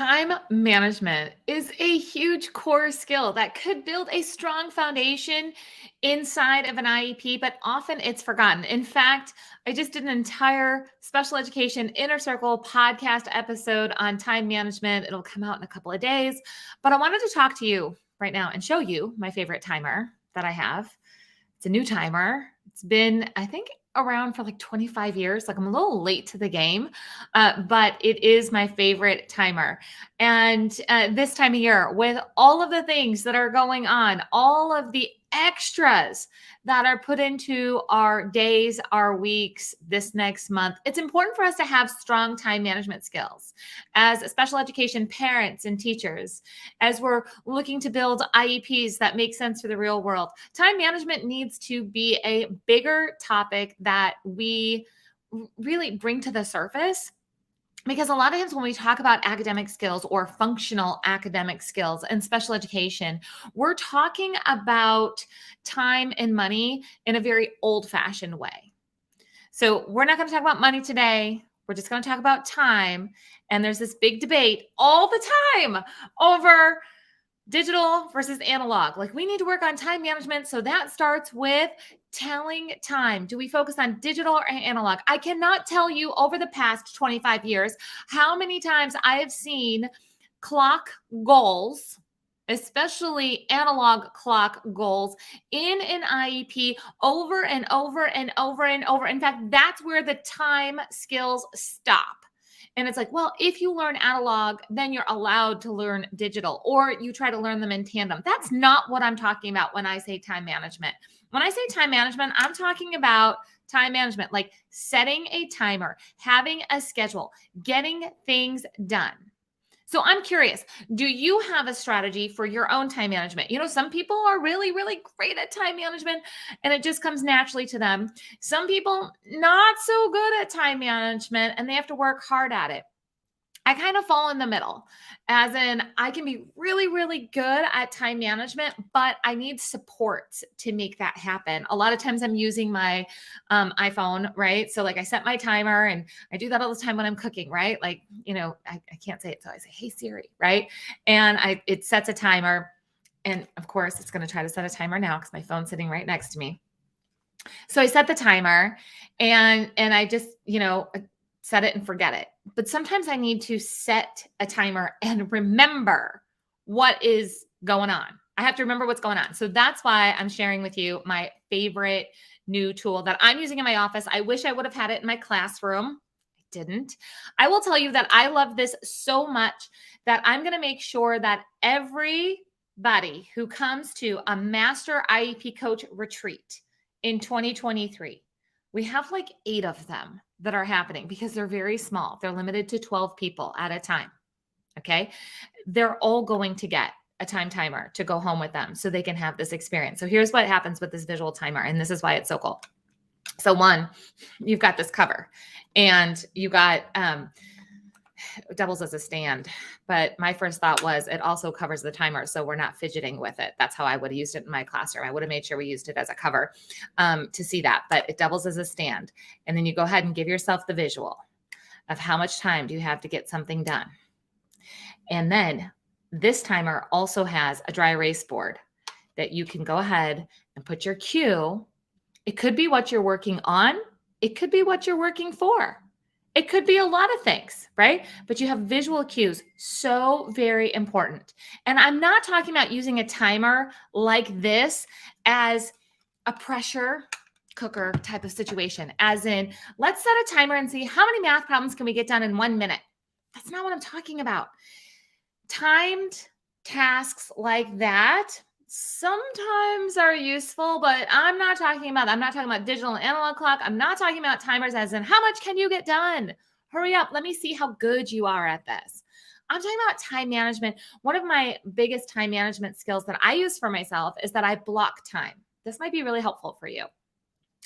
Time management is a huge core skill that could build a strong foundation inside of an IEP, but often it's forgotten. In fact, I just did an entire special education inner circle podcast episode on time management. It'll come out in a couple of days, but I wanted to talk to you right now and show you my favorite timer that I have. It's a new timer. It's been, I think, around for like 25 years. Like I'm a little late to the game, but it is my favorite timer. And this time of year, with all of the things that are going on, all of the extras that are put into our days, our weeks, this next month, it's important for us to have strong time management skills as special education parents and teachers, as we're looking to build IEPs that make sense for the real world. Time management needs to be a bigger topic that we really bring to the surface. Because a lot of times when we talk about academic skills or functional academic skills in special education, we're talking about time and money in a very old-fashioned way. So we're not going to talk about money today. We're just going to talk about time. And there's this big debate all the time over digital versus analog. Like we need to work on time management. So that starts with telling time. Do we focus on digital or analog? I cannot tell you over the past 25 years how many times I have seen clock goals, especially analog clock goals in an IEP over and over and over and over. In fact, that's where the time skills stop. And it's like, well, if you learn analog, then you're allowed to learn digital, or you try to learn them in tandem. That's not what I'm talking about when I say time management. When I say time management, I'm talking about time management, like setting a timer, having a schedule, getting things done. So I'm curious, do you have a strategy for your own time management? You know, some people are really, really great at time management and it just comes naturally to them. Some people not so good at time management and they have to work hard at it. I kind of fall in the middle, as in I can be really, really good at time management, but I need support to make that happen. A lot of times I'm using my iPhone, right? So like I set my timer and I do that all the time when I'm cooking, right? Like, you know, I can't say it. So I say, hey Siri, right? And it sets a timer. And of course it's going to try to set a timer now because my phone's sitting right next to me. So I set the timer and I just, set it and forget it. But sometimes I need to set a timer and remember what is going on. I have to remember what's going on. So that's why I'm sharing with you my favorite new tool that I'm using in my office. I wish I would have had it in my classroom. I didn't. I will tell you that I love this so much that I'm going to make sure that everybody who comes to a Master IEP Coach retreat in 2023, we have like 8 of them that are happening because they're very small. They're limited to 12 people at a time. Okay. They're all going to get a time timer to go home with them so they can have this experience. So here's what happens with this visual timer. And this is why it's so cool. So one, you've got this cover and you got, it doubles as a stand, but my first thought was it also covers the timer. So we're not fidgeting with it. That's how I would have used it in my classroom. I would have made sure we used it as a cover to see that, but it doubles as a stand. And then you go ahead and give yourself the visual of how much time do you have to get something done. And then this timer also has a dry erase board that you can go ahead and put your cue. It could be what you're working on. It could be what you're working for. It could be a lot of things, right? But you have visual cues, so very important. And I'm not talking about using a timer like this as a pressure cooker type of situation, as in, let's set a timer and see how many math problems can we get done in 1 minute. That's not what I'm talking about. Timed tasks like that sometimes are useful, but I'm not talking about that. I'm not talking about digital and analog clock. I'm not talking about timers as in how much can you get done? Hurry up. Let me see how good you are at this. I'm talking about time management. One of my biggest time management skills that I use for myself is that I block time. This might be really helpful for you.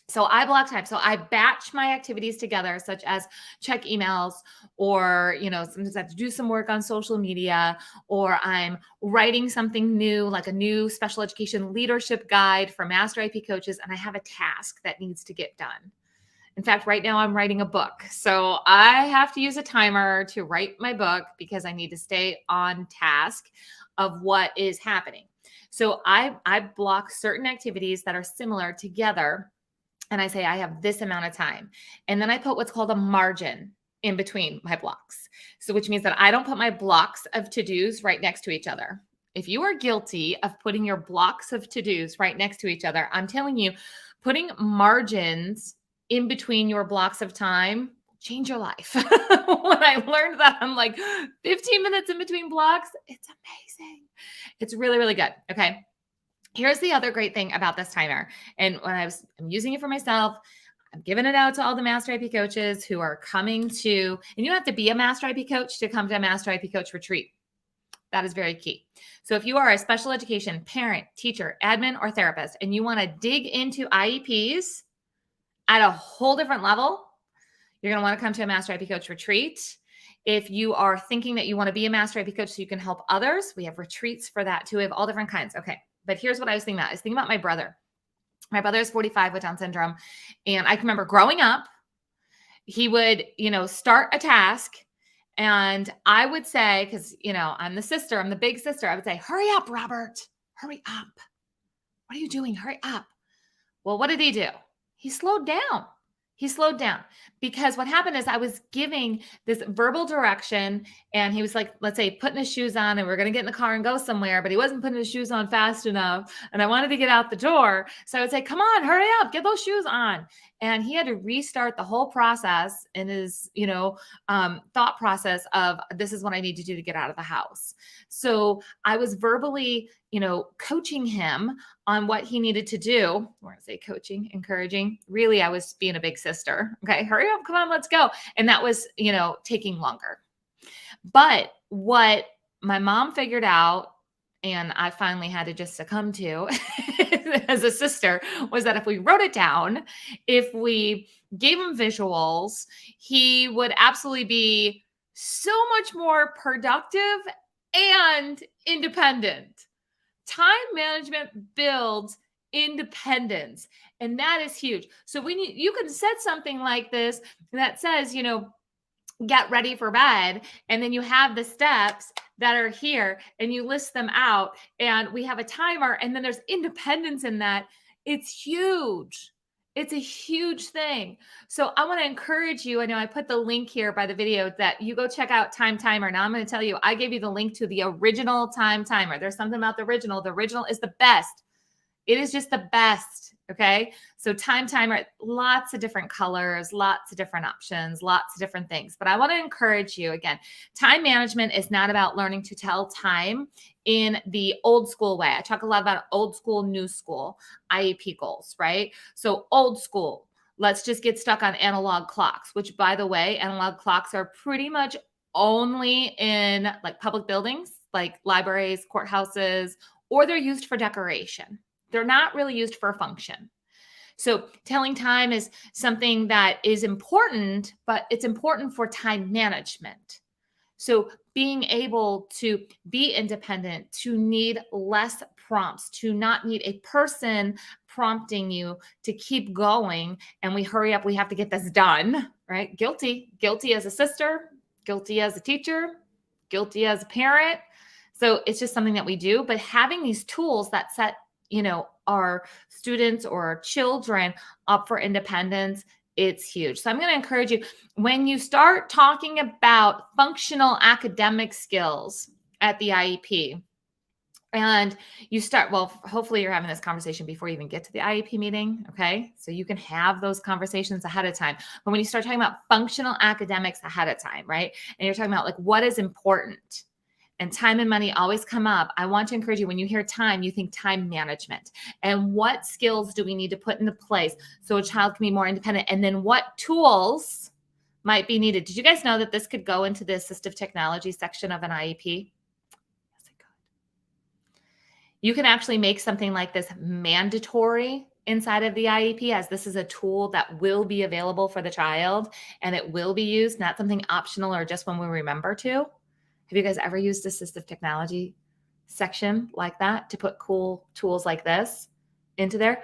So I block time. So I batch my activities together, such as check emails, or, sometimes I have to do some work on social media, or I'm writing something new, like a new special education leadership guide for Master IP coaches. And I have a task that needs to get done. In fact, right now I'm writing a book. So I have to use a timer to write my book because I need to stay on task of what is happening. So I block certain activities that are similar together, and I say I have this amount of time. And then I put what's called a margin in between my blocks. So which means that I don't put my blocks of to-dos right next to each other. If you are guilty of putting your blocks of to-dos right next to each other, I'm telling you, putting margins in between your blocks of time change your life. When I learned that, I'm like, 15 minutes in between blocks, it's amazing. It's really, really good. Okay. Here's the other great thing about this timer. And when I'm using it for myself, I'm giving it out to all the Master IP coaches who are coming to, and you don't have to be a Master IP coach to come to a Master IP coach retreat. That is very key. So if you are a special education parent, teacher, admin, or therapist, and you want to dig into IEPs at a whole different level, you're going to want to come to a Master IP coach retreat. If you are thinking that you want to be a Master IP coach so you can help others, we have retreats for that too. We have all different kinds. Okay. But here's what I was thinking about. I was thinking about my brother. My brother is 45 with Down syndrome. And I can remember growing up, he would, start a task. And I would say, because, I'm the sister, I'm the big sister. I would say, hurry up, Robert, hurry up. What are you doing? Hurry up. Well, what did he do? He slowed down. He slowed down because what happened is I was giving this verbal direction and he was like, let's say, putting his shoes on and we're going to get in the car and go somewhere, but he wasn't putting his shoes on fast enough. And I wanted to get out the door. So I would say, come on, hurry up, get those shoes on. And he had to restart the whole process in his, thought process of this is what I need to do to get out of the house. So I was verbally, coaching him on what he needed to do. I want to say coaching, encouraging. Really, I was being a big sister. Okay, hurry up, come on, let's go. And that was, taking longer. But what my mom figured out, and I finally had to just succumb to as a sister, was that if we wrote it down, if we gave him visuals, he would absolutely be so much more productive and independent. Time management builds independence, and that is huge. So you can set something like this that says, get ready for bed, and then you have the steps that are here and you list them out, and we have a timer, and then there's independence in that. It's huge. It's a huge thing. So I want to encourage you. I know I put the link here by the video that you go check out Time Timer. Now I'm going to tell you, I gave you the link to the original Time Timer. There's something about the original. The original is the best. It is just the best. Okay. So Time Timer, lots of different colors, lots of different options, lots of different things. But I want to encourage you again, time management is not about learning to tell time in the old school way. I talk a lot about old school, new school, IEP goals, right? So old school, let's just get stuck on analog clocks, which by the way, analog clocks are pretty much only in like public buildings, like libraries, courthouses, or they're used for decoration. They're not really used for a function. So telling time is something that is important, but it's important for time management. So being able to be independent, to need less prompts, to not need a person prompting you to keep going, and we hurry up, we have to get this done, right? Guilty as a sister, guilty as a teacher, guilty as a parent. So it's just something that we do, but having these tools that set our students or our children up for independence, it's huge. So I'm going to encourage you, when you start talking about functional academic skills at the IEP, and you start, well, hopefully you're having this conversation before you even get to the IEP meeting. Okay. So you can have those conversations ahead of time. But when you start talking about functional academics ahead of time, right? And you're talking about like what is important, and time and money always come up. I want to encourage you, when you hear time, you think time management. And what skills do we need to put into place so a child can be more independent? And then what tools might be needed? Did you guys know that this could go into the assistive technology section of an IEP? Yes, it could. You can actually make something like this mandatory inside of the IEP, as this is a tool that will be available for the child and it will be used, not something optional or just when we remember to. Have you guys ever used assistive technology section like that to put cool tools like this into there?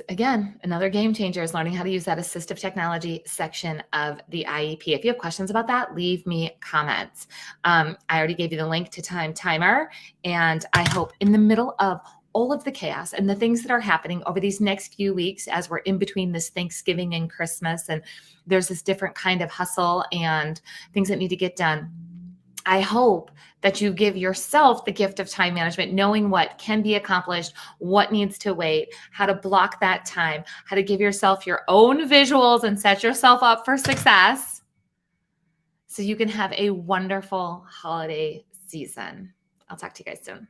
Again, another game changer is learning how to use that assistive technology section of the IEP. If you have questions about that, leave me comments. I already gave you the link to Time Timer, and I hope in the middle of all of the chaos and the things that are happening over these next few weeks as we're in between this Thanksgiving and Christmas, and there's this different kind of hustle and things that need to get done. I hope that you give yourself the gift of time management, knowing what can be accomplished, what needs to wait, how to block that time, how to give yourself your own visuals and set yourself up for success so you can have a wonderful holiday season. I'll talk to you guys soon.